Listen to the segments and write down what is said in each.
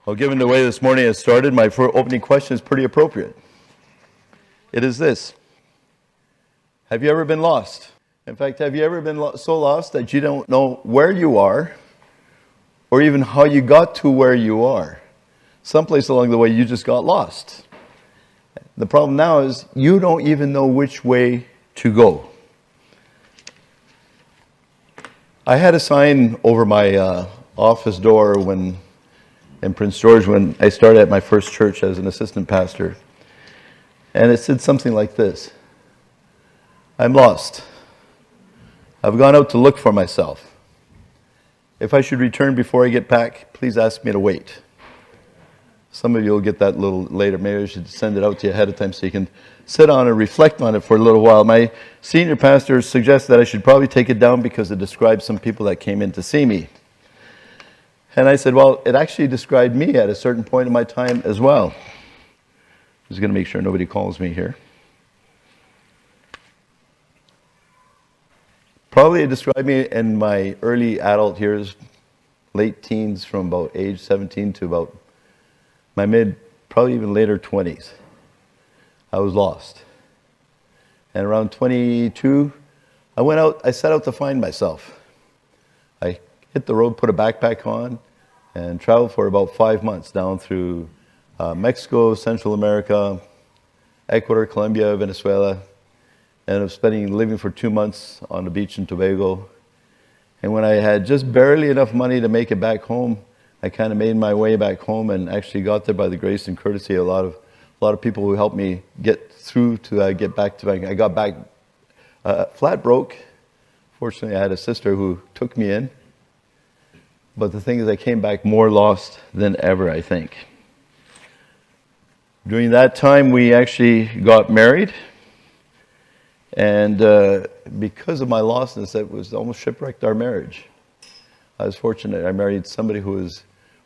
Well, given the way this morning has started, my opening question is pretty appropriate. It is this: have you ever been lost? In fact, have you ever been so lost that you don't know where you are or even how you got to where you are? Someplace along the way you just got lost. The problem now is you don't even know which way to go. I had a sign over my office door in Prince George when I started at my first church as an assistant pastor. And it said something like this: I'm lost. I've gone out to look for myself. If I should return before I get back, please ask me to wait. Some of you will get that a little later. Maybe I should send it out to you ahead of time so you can sit on and reflect on it for a little while. My senior pastor suggests that I should probably take it down because it describes some people that came in to see me. And I said, well, it actually described me at a certain point in my time as well. I'm just going to make sure nobody calls me here. Probably it described me in my early adult years, late teens, from about age 17 to about my probably even later 20s. I was lost. And around 22, I set out to find myself. I hit the road, put a backpack on, and traveled for about 5 months down through Mexico, Central America, Ecuador, Colombia, Venezuela. Ended up living for 2 months on the beach in Tobago. And when I had just barely enough money to make it back home, I kind of made my way back home and actually got there by the grace and courtesy of a lot of people who helped me get through to get back to bank. I got back flat broke. Fortunately, I had a sister who took me in. But the thing is, I came back more lost than ever, I think. During that time, we actually got married. And because of my lostness, it was almost shipwrecked our marriage. I was fortunate. I married somebody who was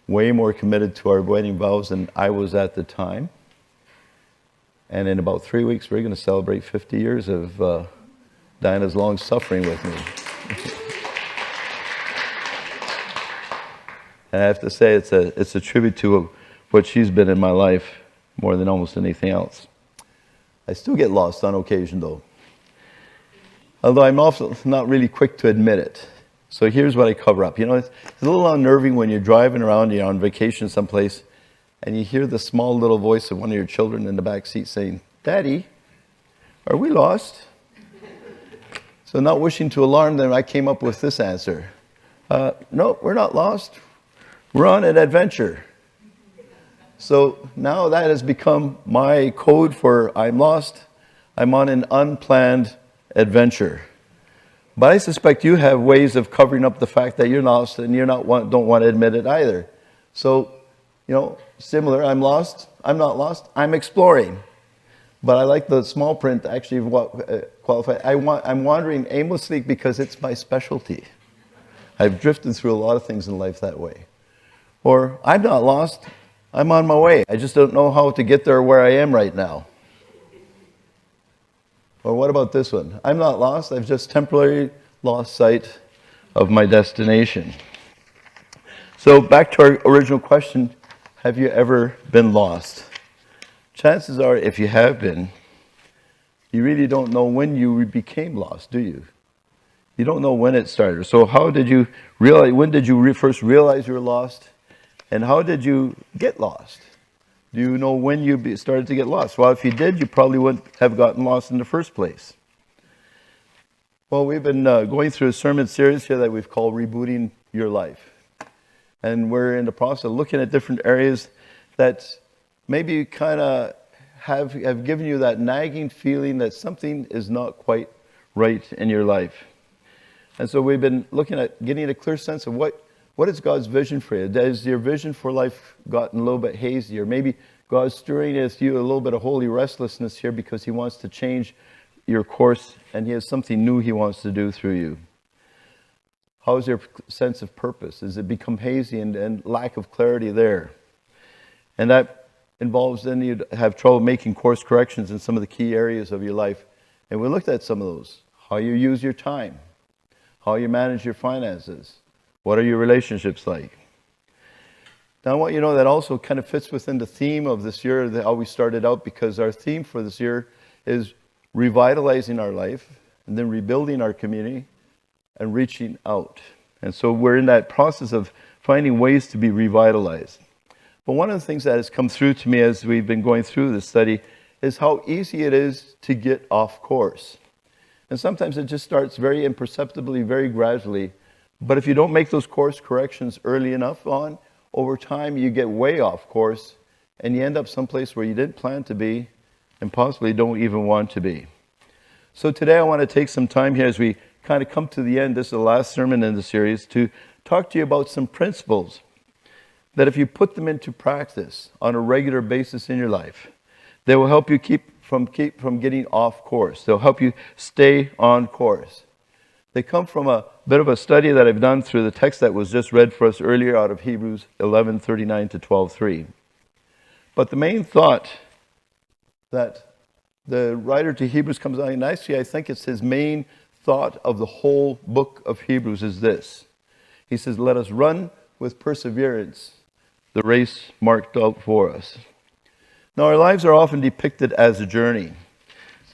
way more committed to our wedding vows than I was at the time. And in about 3 weeks, we're going to celebrate 50 years of Diana's long suffering with me. And I have to say, it's a tribute to what she's been in my life more than almost anything else. I still get lost on occasion, though. Although I'm also not really quick to admit it. So here's what I cover up. You know, it's a little unnerving when you're driving around, you're on vacation someplace, and you hear the small little voice of one of your children in the back seat saying, "Daddy, are we lost?" So not wishing to alarm them, I came up with this answer. No, we're not lost. We're on an adventure. So now that has become my code for I'm lost. I'm on an unplanned adventure. But I suspect you have ways of covering up the fact that you're lost and don't want to admit it either. So, similar, I'm lost, I'm not lost, I'm exploring. But I like the small print actually qualify. I'm wandering aimlessly because it's my specialty. I've drifted through a lot of things in life that way. Or I'm not lost, I'm on my way. I just don't know how to get there where I am right now. Or what about this one? I'm not lost, I've just temporarily lost sight of my destination. So back to our original question, have you ever been lost? Chances are, if you have been, you really don't know when you became lost, do you? You don't know when it started. So how did you realize, when did you first realize you were lost? And how did you get lost? Do you know when you started to get lost? Well, if you did, you probably wouldn't have gotten lost in the first place. Well, we've been going through a sermon series here that we've called Rebooting Your Life. And we're in the process of looking at different areas that maybe kind of have given you that nagging feeling that something is not quite right in your life. And so we've been looking at getting a clear sense of what is God's vision for you? Has your vision for life gotten a little bit hazy? Or maybe God's stirring with you a little bit of holy restlessness here because He wants to change your course and He has something new He wants to do through you. How is your sense of purpose? Has it become hazy and lack of clarity there? And that involves then you have trouble making course corrections in some of the key areas of your life. And we looked at some of those. How you use your time. How you manage your finances. What are your relationships like? Now I want you to know that also kind of fits within the theme of this year, how we started out, because our theme for this year is revitalizing our life, and then rebuilding our community, and reaching out. And so we're in that process of finding ways to be revitalized. But one of the things that has come through to me as we've been going through this study is how easy it is to get off course. And sometimes it just starts very imperceptibly, very gradually. But if you don't make those course corrections early enough on, over time you get way off course, and you end up someplace where you didn't plan to be, and possibly don't even want to be. So today I want to take some time here as we kind of come to the end. This is the last sermon in the series, to talk to you about some principles that if you put them into practice on a regular basis in your life, they will help you keep from getting off course. They'll help you stay on course. They come from a bit of a study that I've done through the text that was just read for us earlier out of Hebrews 11:39 to 12:3. But the main thought that the writer to Hebrews comes on, and actually I think it's his main thought of the whole book of Hebrews, is this. He says, let us run with perseverance the race marked out for us. Now our lives are often depicted as a journey,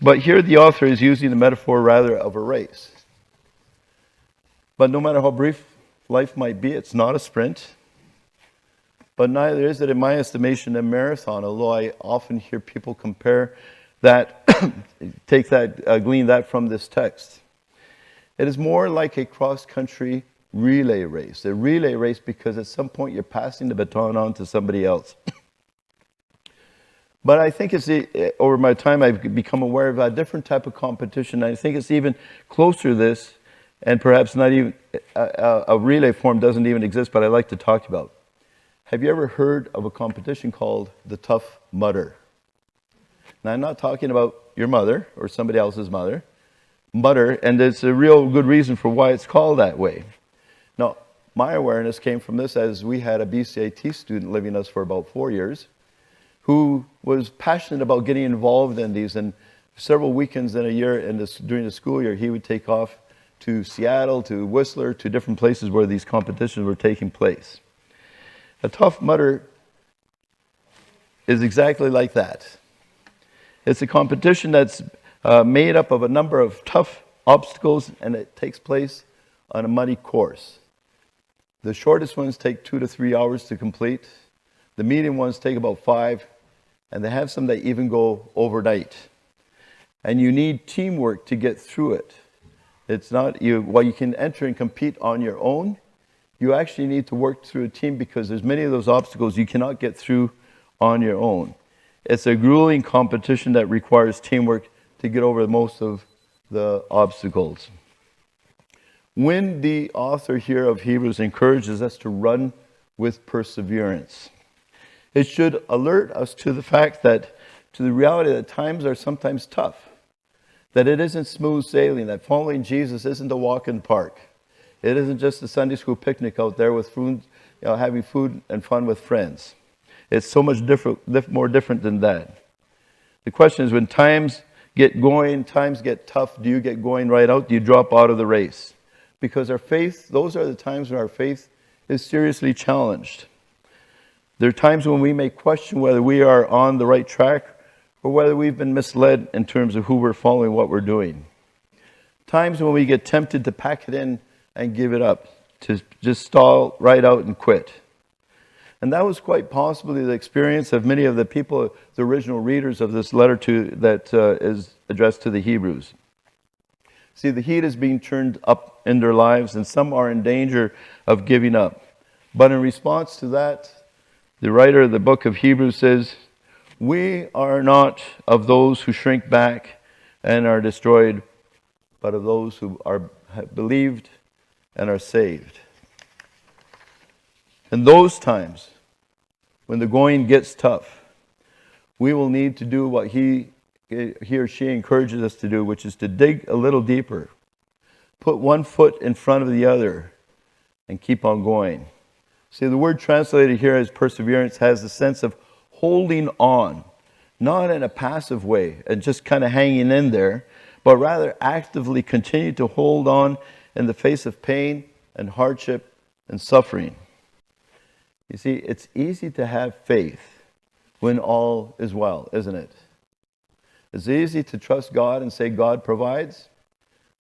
but here the author is using the metaphor rather of a race. But no matter how brief life might be, it's not a sprint, but neither is it, in my estimation, a marathon, although I often hear people compare that, glean that from this text. It is more like a cross-country relay race. A relay race because at some point you're passing the baton on to somebody else. But I think over my time I've become aware of a different type of competition. I think it's even closer to this, and perhaps not even, a relay form doesn't even exist, but I like to talk about. Have you ever heard of a competition called the Tough Mudder? Now I'm not talking about your mother or somebody else's mother. Mudder, and there's a real good reason for why it's called that way. Now, my awareness came from this as we had a BCIT student living with us for about 4 years who was passionate about getting involved in these, and several weekends in a year during the school year, he would take off to Seattle, to Whistler, to different places where these competitions were taking place. A Tough Mudder is exactly like that. It's a competition that's made up of a number of tough obstacles, and it takes place on a muddy course. The shortest ones take 2 to 3 hours to complete. The medium ones take about 5, and they have some that even go overnight. And you need teamwork to get through it. It's not while you can enter and compete on your own, you actually need to work through a team, because there's many of those obstacles you cannot get through on your own. It's a grueling competition that requires teamwork to get over most of the obstacles. When the author here of Hebrews encourages us to run with perseverance, it should alert us to the fact that, to the reality that times are sometimes tough, that it isn't smooth sailing, that following Jesus isn't a walk in the park. It isn't just a Sunday school picnic out there with food, having food and fun with friends. It's so much more different than that. The question is, when times get going, times get tough, do you get going right out? Do you drop out of the race? Because our faith, those are the times when our faith is seriously challenged. There are times when we may question whether we are on the right track or whether we've been misled in terms of who we're following, what we're doing. Times when we get tempted to pack it in and give it up, to just stall right out and quit. And that was quite possibly the experience of many of the people, the original readers of this letter that is addressed to the Hebrews. See, the heat is being turned up in their lives, and some are in danger of giving up. But in response to that, the writer of the book of Hebrews says, we are not of those who shrink back and are destroyed, but of those who have believed and are saved. In those times, when the going gets tough, we will need to do what he or she encourages us to do, which is to dig a little deeper, put one foot in front of the other, and keep on going. See, the word translated here as perseverance has the sense of holding on, not in a passive way and just kind of hanging in there, but rather actively continue to hold on in the face of pain and hardship and suffering. You see, it's easy to have faith when all is well, isn't it? It's easy to trust God and say God provides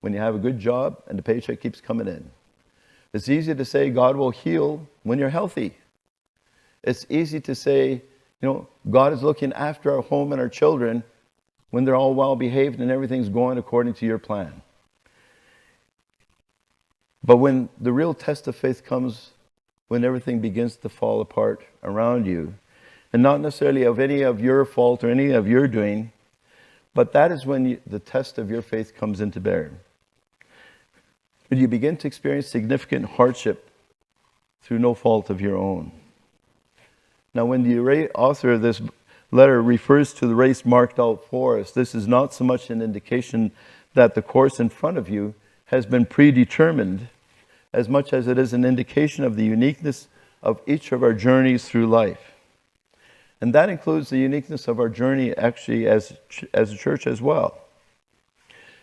when you have a good job and the paycheck keeps coming in. It's easy to say God will heal when you're healthy. It's easy to say, God is looking after our home and our children when they're all well behaved and everything's going according to your plan. But when the real test of faith comes, when everything begins to fall apart around you, and not necessarily of any of your fault or any of your doing, but that is when the test of your faith comes into bear. When you begin to experience significant hardship through no fault of your own. Now, when the author of this letter refers to the race marked out for us, this is not so much an indication that the course in front of you has been predetermined, as much as it is an indication of the uniqueness of each of our journeys through life. And that includes the uniqueness of our journey actually as a church as well.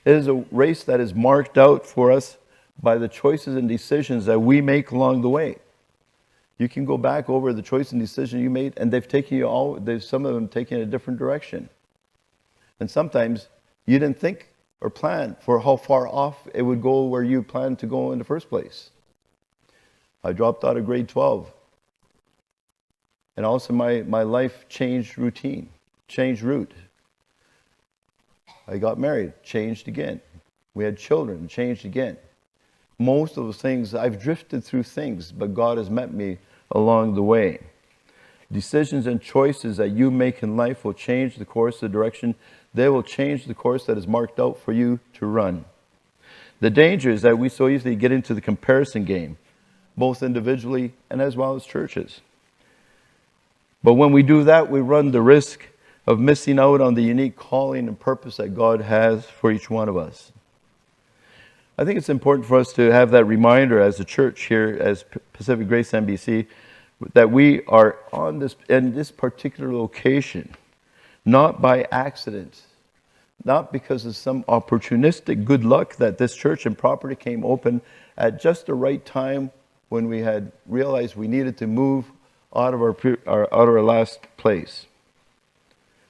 It is a race that is marked out for us by the choices and decisions that we make along the way. You can go back over the choice and decision you made, and they've taken you some of them taken a different direction. And sometimes you didn't think or plan for how far off it would go where you planned to go in the first place. I dropped out of grade 12. And also my life changed routine, changed route. I got married, changed again. We had children, changed again. Most of those things, I've drifted through things, but God has met me along the way. Decisions and choices that you make in life will change the course, the direction. They will change the course that is marked out for you to run. The danger is that we so easily get into the comparison game, both individually and as well as churches. But when we do that, we run the risk of missing out on the unique calling and purpose that God has for each one of us. I think it's important for us to have that reminder as a church here, as Pacific Grace MBC, that we are in this particular location, not by accident, not because of some opportunistic good luck that this church and property came open at just the right time when we had realized we needed to move out of our last place.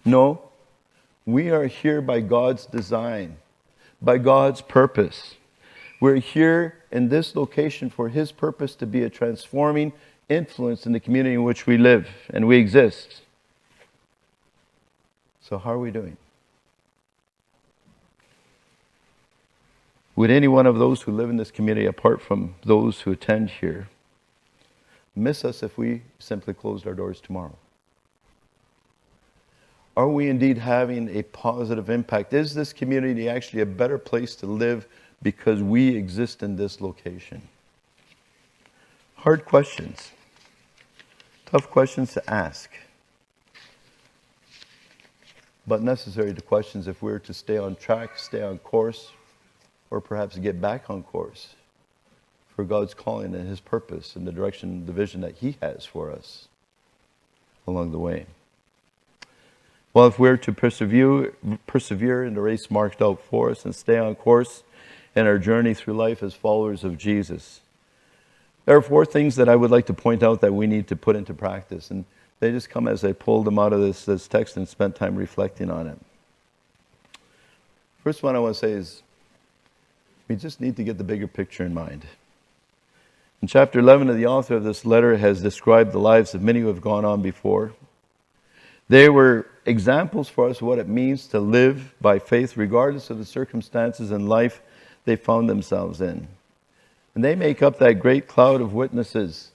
No, we are here by God's design, by God's purpose. We're here in this location for His purpose to be a transforming influence in the community in which we live and we exist. So how are we doing? Would any one of those who live in this community, apart from those who attend here, miss us if we simply closed our doors tomorrow? Are we indeed having a positive impact? Is this community actually a better place to live because we exist in this location? Hard questions. Tough questions to ask. But necessary to questions if we're to stay on track, stay on course, or perhaps get back on course for God's calling and His purpose and the direction, the vision that He has for us along the way. Well, if we're to persevere in the race marked out for us and stay on course in our journey through life as followers of Jesus, there are 4 things that I would like to point out that we need to put into practice. And they just come as I pulled them out of this text and spent time reflecting on it. First one I want to say is we just need to get the bigger picture in mind. In chapter 11, the author of this letter has described the lives of many who have gone on before. They were examples for us of what it means to live by faith regardless of the circumstances in life they found themselves in. And they make up that great cloud of witnesses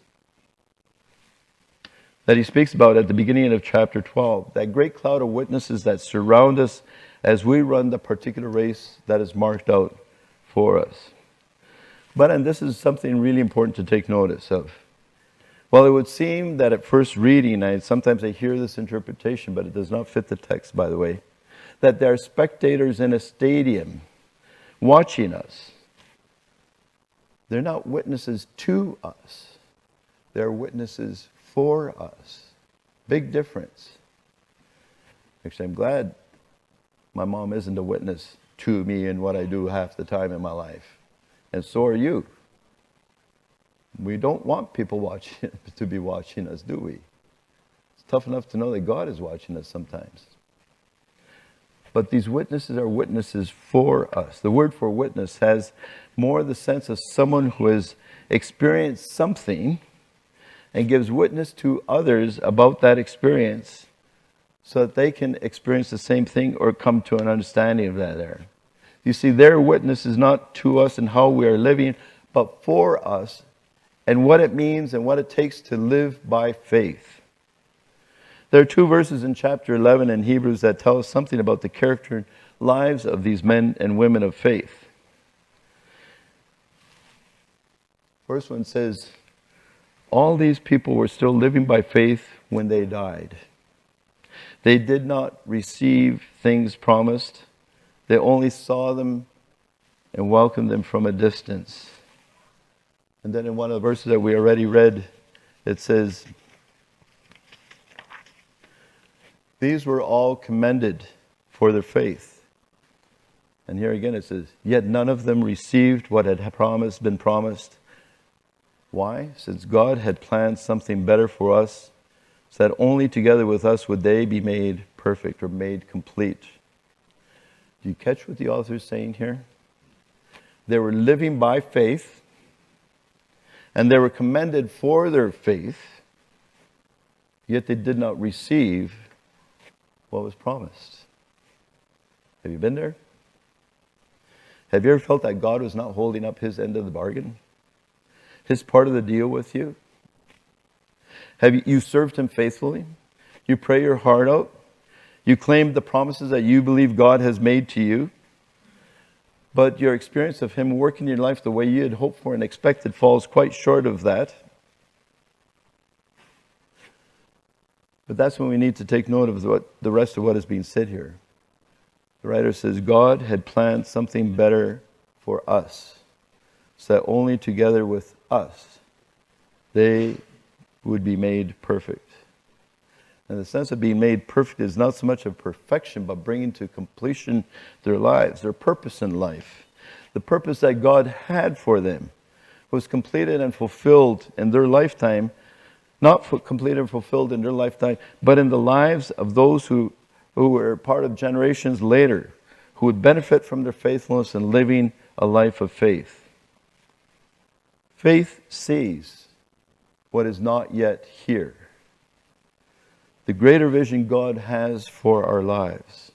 that he speaks about at the beginning of chapter 12. That great cloud of witnesses that surround us as we run the particular race that is marked out for us. And this is something really important to take notice of. Well, it would seem that at first reading, sometimes I hear this interpretation, but it does not fit the text, by the way, that there are spectators in a stadium watching us. They're not witnesses to us. They're witnesses for us. Big difference. Actually, I'm glad my mom isn't a witness to me in what I do half the time in my life. And so are you. We don't want people to be watching us, do we? It's tough enough to know that God is watching us sometimes. But these witnesses are witnesses for us. The word for witness has more the sense of someone who has experienced something and gives witness to others about that experience so that they can experience the same thing or come to an understanding of that there. You see, their witness is not to us and how we are living, but for us and what it means and what it takes to live by faith. There are 2 verses in chapter 11 in Hebrews that tell us something about the character and lives of these men and women of faith. First one says, all these people were still living by faith when they died. They did not receive things promised. They only saw them and welcomed them from a distance. And then in one of the verses that we already read, it says, these were all commended for their faith. And here again it says, yet none of them received what had been promised. Why? Since God had planned something better for us, so that only together with us would they be made perfect or made complete. Do you catch what the author is saying here? They were living by faith, and they were commended for their faith, yet they did not receive what was promised. Have you been there? Have you ever felt that God was not holding up his end of the bargain? His part of the deal with you? Have you served him faithfully? You pray your heart out? You claim the promises that you believe God has made to you? But your experience of him working in your life the way you had hoped for and expected falls quite short of that. But that's when we need to take note of the rest of what is being said here. The writer says, God had planned something better for us, so that only together with us they would be made perfect. And the sense of being made perfect is not so much of perfection, but bringing to completion their lives, their purpose in life. The purpose that God had for them was completed and fulfilled in their lifetime. Not completed and fulfilled in their lifetime, but in the lives of those who were part of generations later, who would benefit from their faithfulness in living a life of faith. Faith sees what is not yet here. The greater vision God has for our lives.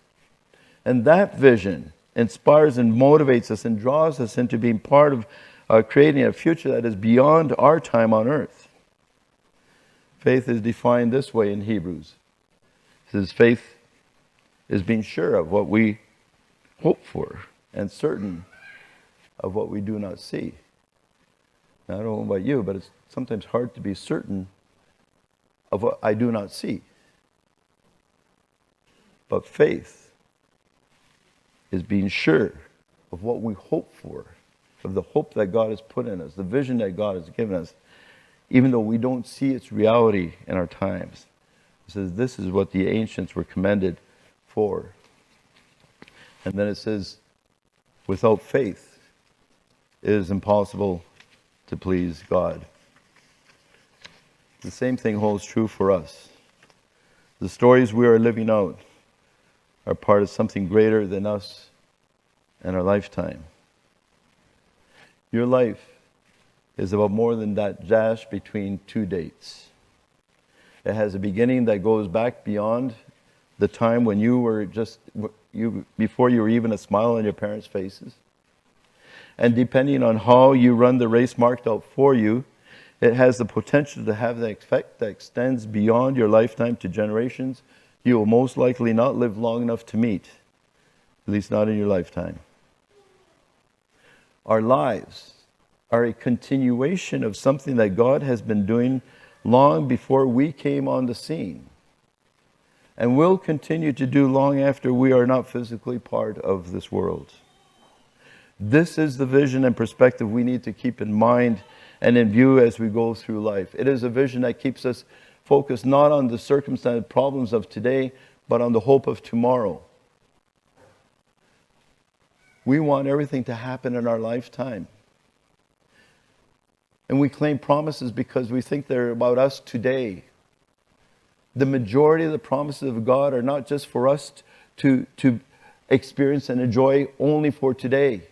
And that vision inspires and motivates us and draws us into being part of creating a future that is beyond our time on earth. Faith is defined this way in Hebrews. It says faith is being sure of what we hope for and certain of what we do not see. Now, I don't know about you, but it's sometimes hard to be certain of what I do not see. But faith is being sure of what we hope for, of the hope that God has put in us, the vision that God has given us, even though we don't see its reality in our times. It says this is what the ancients were commended for. And then it says, without faith, it is impossible to please God. The same thing holds true for us. The stories we are living out are part of something greater than us and our lifetime. Your life is about more than that dash between 2 dates. It has a beginning that goes back beyond the time when you were before you were even a smile on your parents' faces. And depending on how you run the race marked out for you, it has the potential to have the effect that extends beyond your lifetime to generations you will most likely not live long enough to meet, at least not in your lifetime. Our lives are a continuation of something that God has been doing long before we came on the scene, and will continue to do long after we are not physically part of this world. This is the vision and perspective we need to keep in mind and in view as we go through life. It is a vision that keeps us focused not on the circumstantial problems of today, but on the hope of tomorrow. We want everything to happen in our lifetime. And we claim promises because we think they're about us today. The majority of the promises of God are not just for us to experience and enjoy only for today.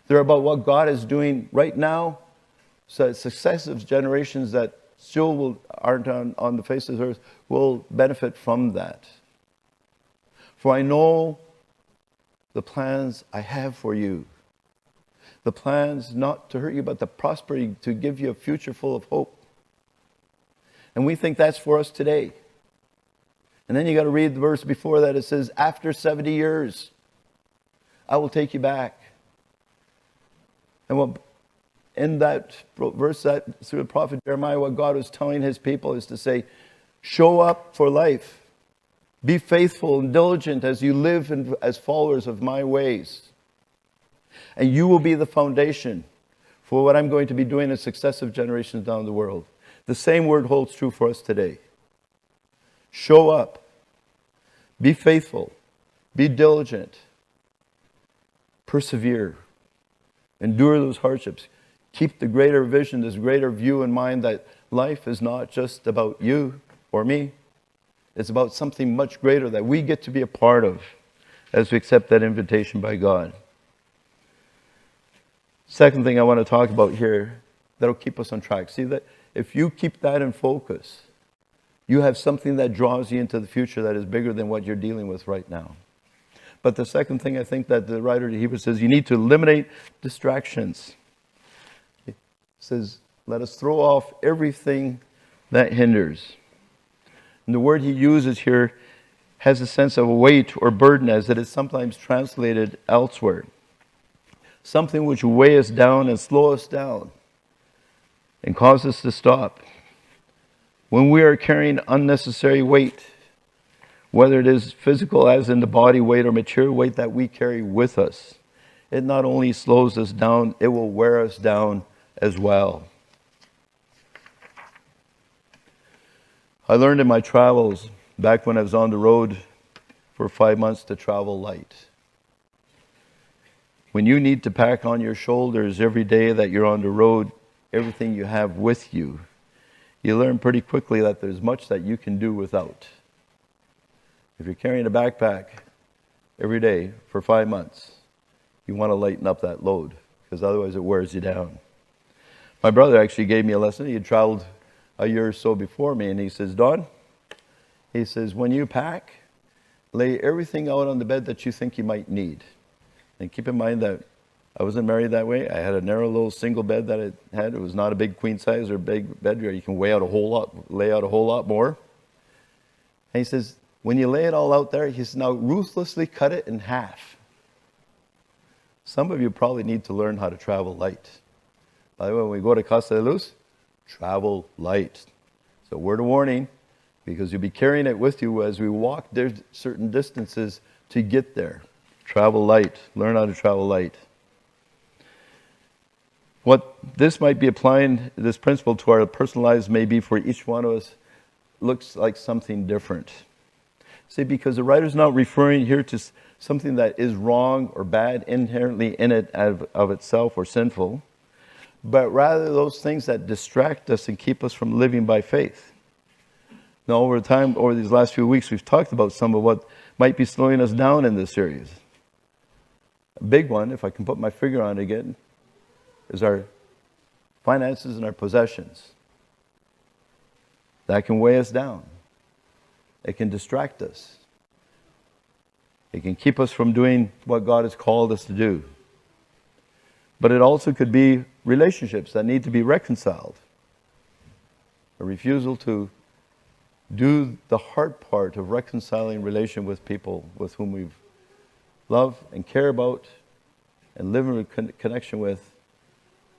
They're about what God is doing right now, so that successive generations that still aren't on the face of the earth will benefit from that. For I know the plans I have for you. The plans not to hurt you, but to prosper you, to give you a future full of hope. And we think that's for us today. And then you got to read the verse before that. It says, after 70 years, I will take you back. And what in that verse, that through the prophet Jeremiah, what God was telling his people is to say, show up for life. Be faithful and diligent as you live as followers of my ways. And you will be the foundation for what I'm going to be doing in successive generations down the world. The same word holds true for us today. Show up. Be faithful. Be diligent. Persevere. Endure those hardships. Keep the greater vision, this greater view in mind that life is not just about you or me. It's about something much greater that we get to be a part of as we accept that invitation by God. Second thing I want to talk about here that'll keep us on track. See that if you keep that in focus, you have something that draws you into the future that is bigger than what you're dealing with right now. But the second thing I think that the writer of Hebrews says, you need to eliminate distractions. It says, let us throw off everything that hinders. And the word he uses here has a sense of a weight or burden as it is sometimes translated elsewhere. Something which will weigh us down and slow us down and cause us to stop. When we are carrying unnecessary weight, whether it is physical as in the body weight or material weight that we carry with us, it not only slows us down, it will wear us down as well. I learned in my travels, back when I was on the road for 5 months, to travel light. When you need to pack on your shoulders every day that you're on the road, everything you have with you, you learn pretty quickly that there's much that you can do without. If you're carrying a backpack every day for 5 months, you want to lighten up that load, because otherwise it wears you down. My brother actually gave me a lesson. He had traveled a year or so before me, and he says, Don, he says, when you pack, lay everything out on the bed that you think you might need. And keep in mind that I wasn't married that way. I had a narrow little single bed that I had. It was not a big queen size or big bed where you can lay out a whole lot more. And he says, when you lay it all out there, he says, now ruthlessly cut it in half. Some of you probably need to learn how to travel light. By the way, when we go to Costa de Luz, travel light. So word of warning, because you'll be carrying it with you as we walk there's certain distances to get there. Travel light. Learn how to travel light. What this might be applying, this principle to our personal lives may be for each one of us, looks like something different. See, because the writer's not referring here to something that is wrong or bad inherently in it of itself or sinful, but rather those things that distract us and keep us from living by faith. Now, over these last few weeks, we've talked about some of what might be slowing us down in this series. A big one, if I can put my finger on it again, is our finances and our possessions. That can weigh us down. It can distract us. It can keep us from doing what God has called us to do. But it also could be relationships that need to be reconciled. A refusal to do the hard part of reconciling relation with people with whom we love and care about and live in connection with,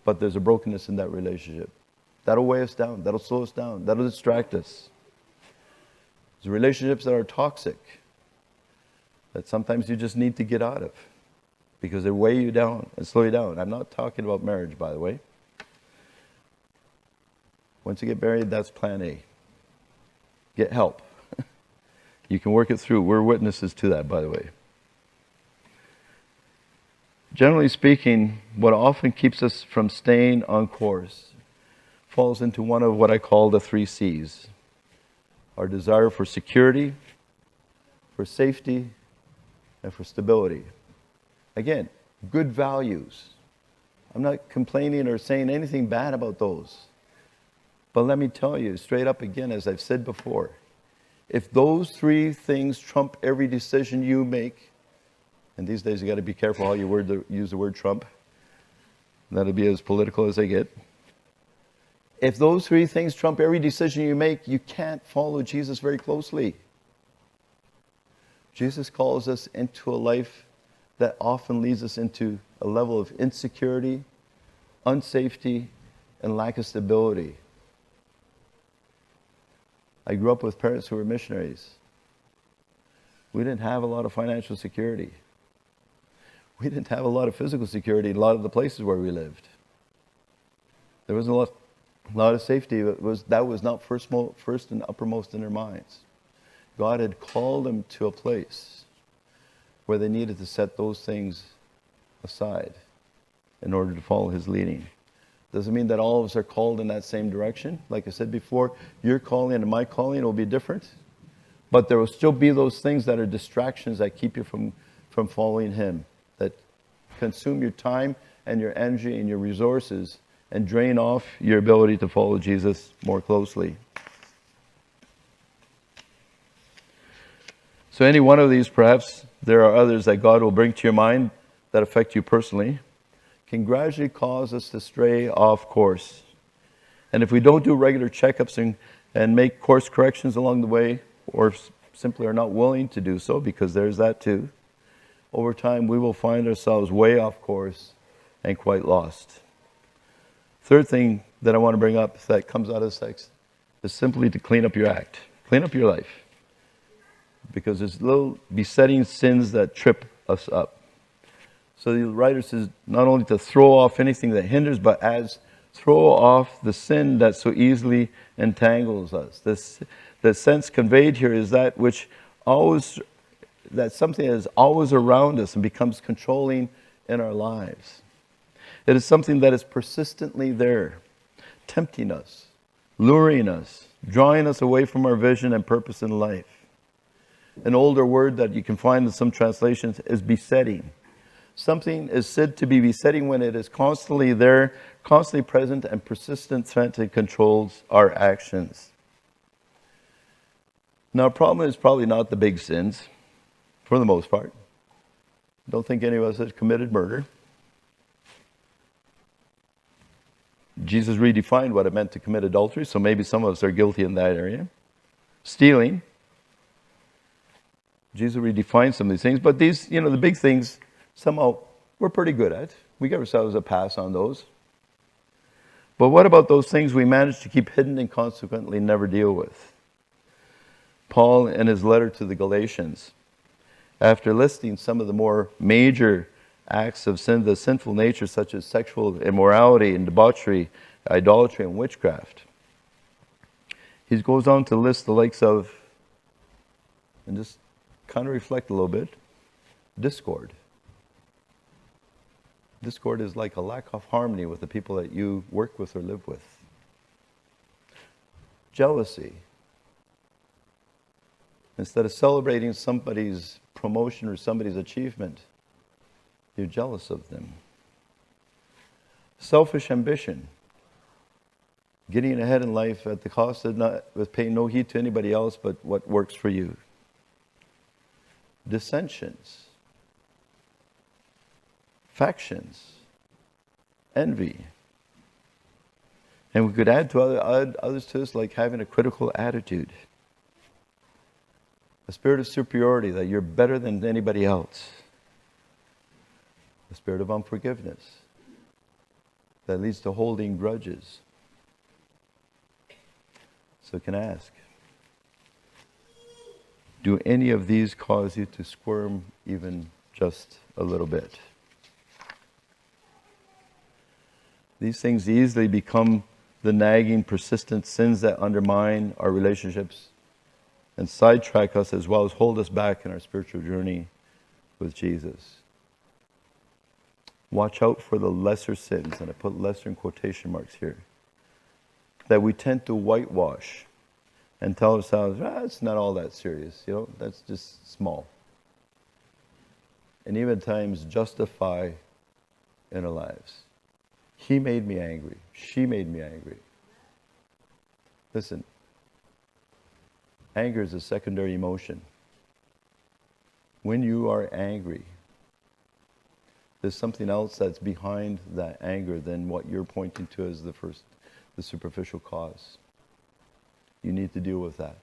but there's a brokenness in that relationship. That'll weigh us down. That'll slow us down. That'll distract us. There's relationships that are toxic that sometimes you just need to get out of because they weigh you down and slow you down. I'm not talking about marriage, by the way. Once you get married, that's plan A. Get help. You can work it through. We're witnesses to that, by the way. Generally speaking, what often keeps us from staying on course, falls into one of what I call the 3 C's. Our desire for security, for safety, and for stability. Again, good values. I'm not complaining or saying anything bad about those. But let me tell you straight up again, as I've said before, if those 3 things trump every decision you make, and these days you got to be careful how you use the word trump. That'll be as political as I get. If those 3 things trump every decision you make, you can't follow Jesus very closely. Jesus calls us into a life that often leads us into a level of insecurity, unsafety, and lack of stability. I grew up with parents who were missionaries. We didn't have a lot of financial security. We didn't have a lot of physical security in a lot of the places where we lived. There wasn't a lot of safety. That was not first and uppermost in their minds. God had called them to a place where they needed to set those things aside in order to follow His leading. Doesn't mean that all of us are called in that same direction. Like I said before, your calling and my calling will be different. But there will still be those things that are distractions that keep you from following Him, that consume your time and your energy and your resources and drain off your ability to follow Jesus more closely. So any one of these, perhaps there are others that God will bring to your mind that affect you personally, can gradually cause us to stray off course. And if we don't do regular checkups and make course corrections along the way, or simply are not willing to do so, because there's that too, over time we will find ourselves way off course and quite lost. Third thing that I want to bring up that comes out of this text is simply to clean up your act. Clean up your life. Because there's little besetting sins that trip us up. So the writer says not only to throw off anything that hinders, but as throw off the sin that so easily entangles us. The sense conveyed here is that something that is always around us and becomes controlling in our lives. It is something that is persistently there, tempting us, luring us, drawing us away from our vision and purpose in life. An older word that you can find in some translations is besetting. Something is said to be besetting when it is constantly there, constantly present, and persistent threat that controls our actions. Now, our problem is probably not the big sins, for the most part. Don't think any of us has committed murder. Jesus redefined what it meant to commit adultery, so maybe some of us are guilty in that area. Stealing. Jesus redefined some of these things, but these, the big things, somehow we're pretty good at. We give ourselves a pass on those. But what about those things we manage to keep hidden and consequently never deal with? Paul, in his letter to the Galatians, after listing some of the more major acts of sin, the sinful nature, such as sexual immorality and debauchery, idolatry and witchcraft, he goes on to list the likes of, and just kind of reflect a little bit, discord. Discord is like a lack of harmony with the people that you work with or live with. Jealousy. Instead of celebrating somebody's promotion or somebody's achievement, you're jealous of them. Selfish ambition. Getting ahead in life at the cost of paying no heed to anybody else but what works for you. Dissensions. Factions. Envy. And we could add others to this, like having a critical attitude. A spirit of superiority, that you're better than anybody else. A spirit of unforgiveness that leads to holding grudges. So can I ask, do any of these cause you to squirm even just a little bit? These things easily become the nagging, persistent sins that undermine our relationships and sidetrack us, as well as hold us back in our spiritual journey with Jesus. Watch out for the lesser sins, and I put lesser in quotation marks here, that we tend to whitewash and tell ourselves, it's not all that serious, that's just small. And even at times justify in our lives. He made me angry. She made me angry. Listen, anger is a secondary emotion. When you are angry, there's something else that's behind that anger than what you're pointing to as the superficial cause. You need to deal with that.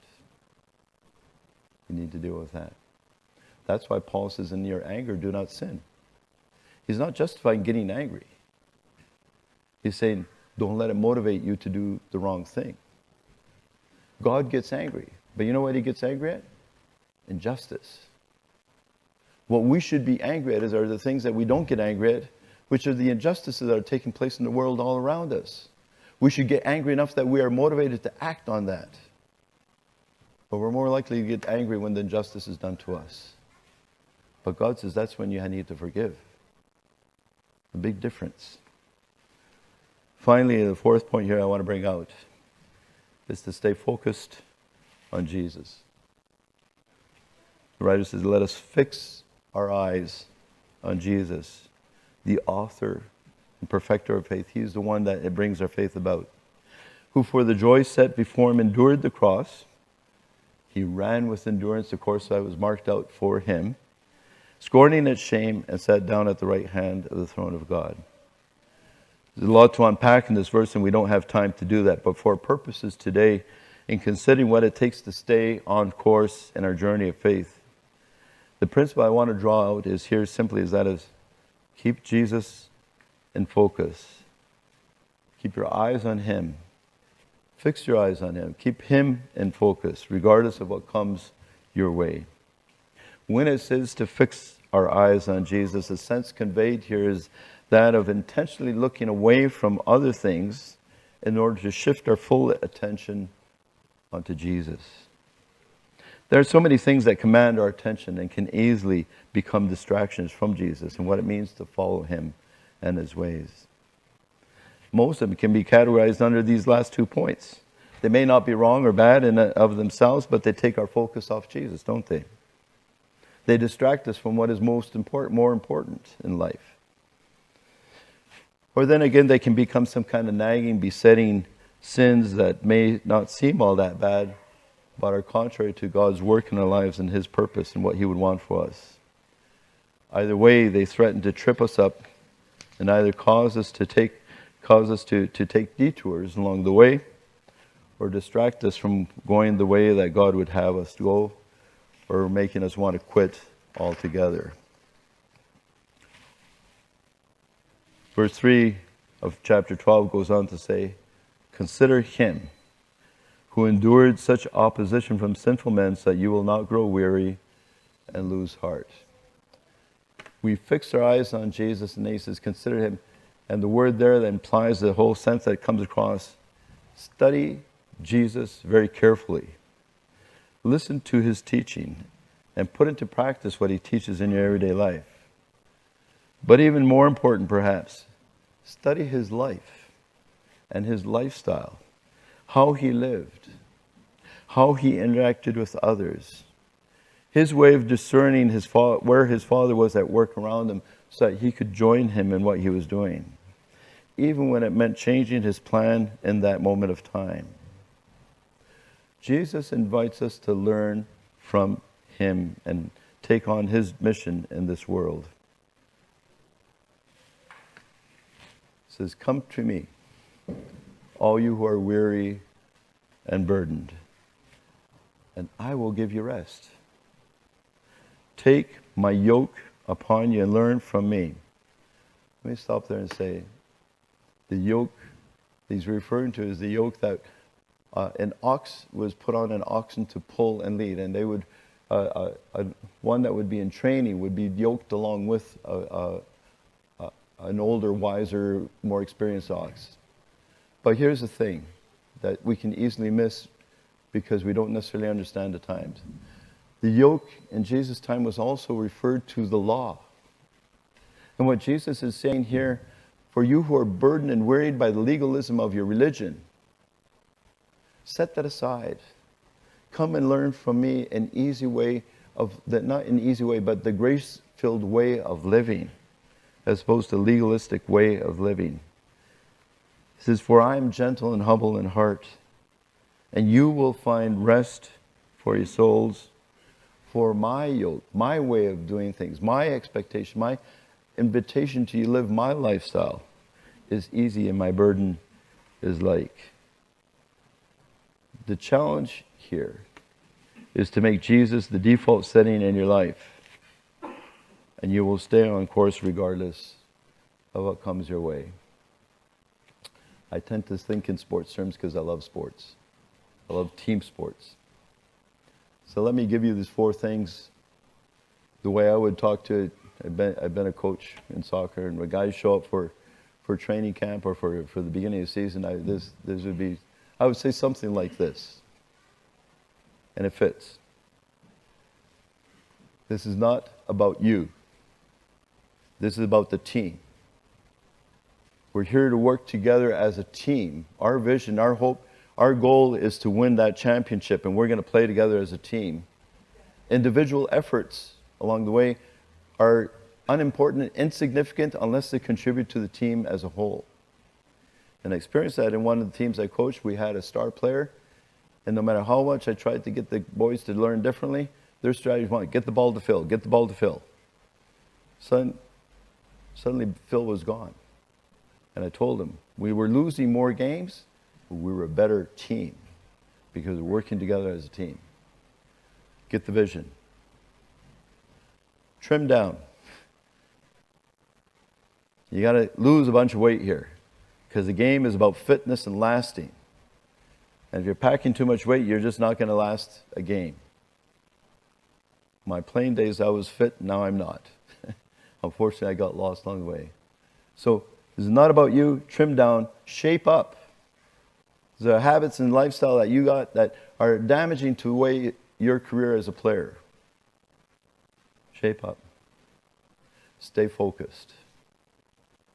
You need to deal with that. That's why Paul says, in your anger, do not sin. He's not justifying getting angry. He's saying, don't let it motivate you to do the wrong thing. God gets angry. But you know what he gets angry at? Injustice. What we should be angry at are the things that we don't get angry at, which are the injustices that are taking place in the world all around us. We should get angry enough that we are motivated to act on that. But we're more likely to get angry when the injustice is done to us. But God says that's when you need to forgive. A big difference. Finally, the fourth point here I want to bring out is to stay focused on Jesus. The writer says, let us fix our eyes on Jesus, the author and perfecter of faith. He's the one that brings our faith about. Who for the joy set before him endured the cross. He ran with endurance the course that was marked out for him, scorning its shame, and sat down at the right hand of the throne of God. There's a lot to unpack in this verse, and we don't have time to do that. But for our purposes today, in considering what it takes to stay on course in our journey of faith, the principle I want to draw out is here simply is keep Jesus in focus. Keep your eyes on him. Fix your eyes on him. Keep him in focus, regardless of what comes your way. When it says to fix our eyes on Jesus, the sense conveyed here is that of intentionally looking away from other things in order to shift our full attention onto Jesus. There are so many things that command our attention and can easily become distractions from Jesus and what it means to follow him and his ways. Most of them can be categorized under these last 2 points. They may not be wrong or bad in and of themselves, but they take our focus off Jesus, don't they? They distract us from what is more important in life. Or then again, they can become some kind of nagging, besetting sins that may not seem all that bad, but are contrary to God's work in our lives and his purpose and what he would want for us. Either way, they threaten to trip us up and either cause us to take detours along the way or distract us from going the way that God would have us go, or making us want to quit altogether. Verse 3 of chapter 12 goes on to say, consider him who endured such opposition from sinful men so that you will not grow weary and lose heart. We fix our eyes on Jesus, and he says, consider him. And the word there that implies the whole sense that comes across. Study Jesus very carefully. Listen to his teaching and put into practice what he teaches in your everyday life. But even more important, perhaps, study his life and his lifestyle. How he lived, how he interacted with others, his way of discerning where his Father was at work around him so that he could join him in what he was doing, even when it meant changing his plan in that moment of time. Jesus invites us to learn from him and take on his mission in this world. He says, come to me, all you who are weary and burdened, and I will give you rest. Take my yoke upon you and learn from me. Let me stop there and say, the yoke he's referring to is the yoke that an ox was put on an oxen to pull and lead, and they would one that would be in training would be yoked along with an older, wiser, more experienced ox. But here's the thing that we can easily miss because we don't necessarily understand the times. The yoke in Jesus' time was also referred to the law. And what Jesus is saying here, for you who are burdened and wearied by the legalism of your religion, Set that aside. Come and learn from me an easy way not an easy way, but the grace-filled way of living, as opposed to legalistic way of living. He says, for I am gentle and humble in heart, and you will find rest for your souls. For my yoke, my way of doing things, my expectation, my invitation to you live my lifestyle is easy and my burden is light. The challenge here is to make Jesus the default setting in your life, and you will stay on course regardless of what comes your way. I tend to think in sports terms because I love sports. I love team sports. So let me give you these 4 things the way I would talk to it. I've been a coach in soccer, and when guys show up for training camp or for the beginning of the season, I would say something like this, and it fits. This is not about you. This is about the team. We're here to work together as a team. Our vision, our hope, our goal is to win that championship, and we're going to play together as a team. Individual efforts along the way are unimportant and insignificant unless they contribute to the team as a whole. And I experienced that in one of the teams I coached. We had a star player, and no matter how much I tried to get the boys to learn differently, their strategy was, get the ball to Phil, get the ball to Phil. Suddenly Phil was gone. And I told him, we were losing more games, but we were a better team because we're working together as a team. Get the vision. Trim down. You got to lose a bunch of weight here because the game is about fitness and lasting. And if you're packing too much weight, you're just not going to last a game. My playing days, I was fit, now I'm not. Unfortunately, I got lost along the way. So this is not about you. Trim down, shape up. The habits and lifestyle that you got that are damaging to the way your career as a player. Shape up. Stay focused.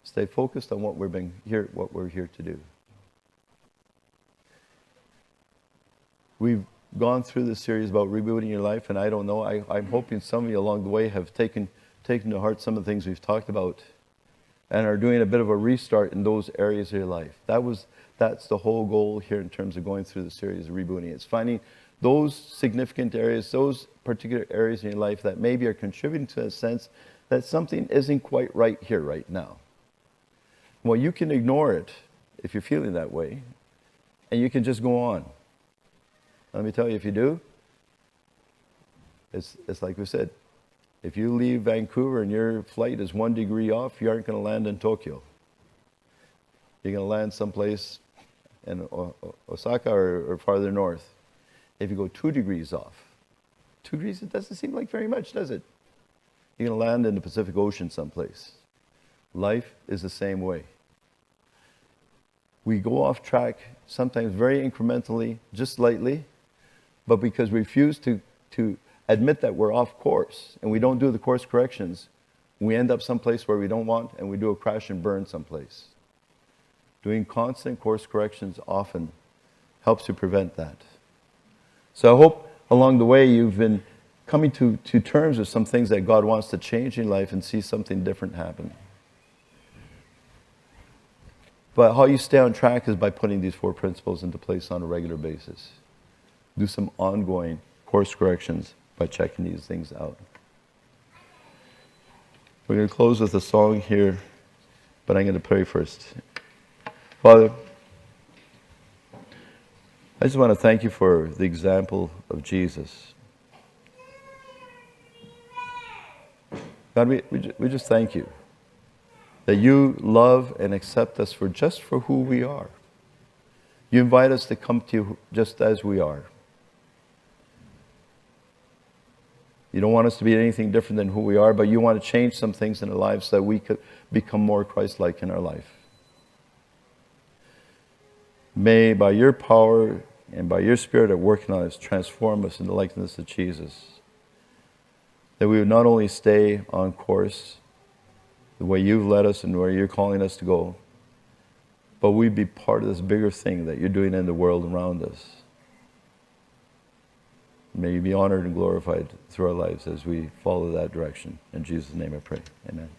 Stay focused on what we're here to do. We've gone through this series about rebooting your life, and I don't know, I'm hoping some of you along the way have taken to heart some of the things we've talked about and are doing a bit of a restart in those areas of your life. That's the whole goal here in terms of going through the series of rebooting. It's finding those significant areas, those particular areas in your life that maybe are contributing to a sense that something isn't quite right here, right now. Well, you can ignore it if you're feeling that way, and you can just go on. Let me tell you, if you do, it's like we said, if you leave Vancouver and your flight is 1 degree off, you aren't going to land in Tokyo. You're going to land someplace in Osaka or farther north. If you go 2 degrees off, 2 degrees, it doesn't seem like very much, does it? You're going to land in the Pacific Ocean someplace. Life is the same way. We go off track, sometimes very incrementally, just slightly, but because we refuse to admit that we're off course and we don't do the course corrections, we end up someplace where we don't want, and we do a crash and burn someplace. Doing constant course corrections often helps to prevent that. So I hope along the way you've been coming to terms with some things that God wants to change in life and see something different happen. But how you stay on track is by putting these 4 principles into place on a regular basis. Do some ongoing course corrections by checking these things out. We're going to close with a song here, but I'm going to pray first. Father, I just want to thank you for the example of Jesus. God, we just thank you that you love and accept us for who we are. You invite us to come to you just as we are. You don't want us to be anything different than who we are, but you want to change some things in our lives so that we could become more Christ-like in our life. May, by your power and by your Spirit at work in us, transform us in the likeness of Jesus. That we would not only stay on course the way you've led us and where you're calling us to go, but we be part of this bigger thing that you're doing in the world around us. May you be honored and glorified through our lives as we follow that direction. In Jesus' name I pray. Amen.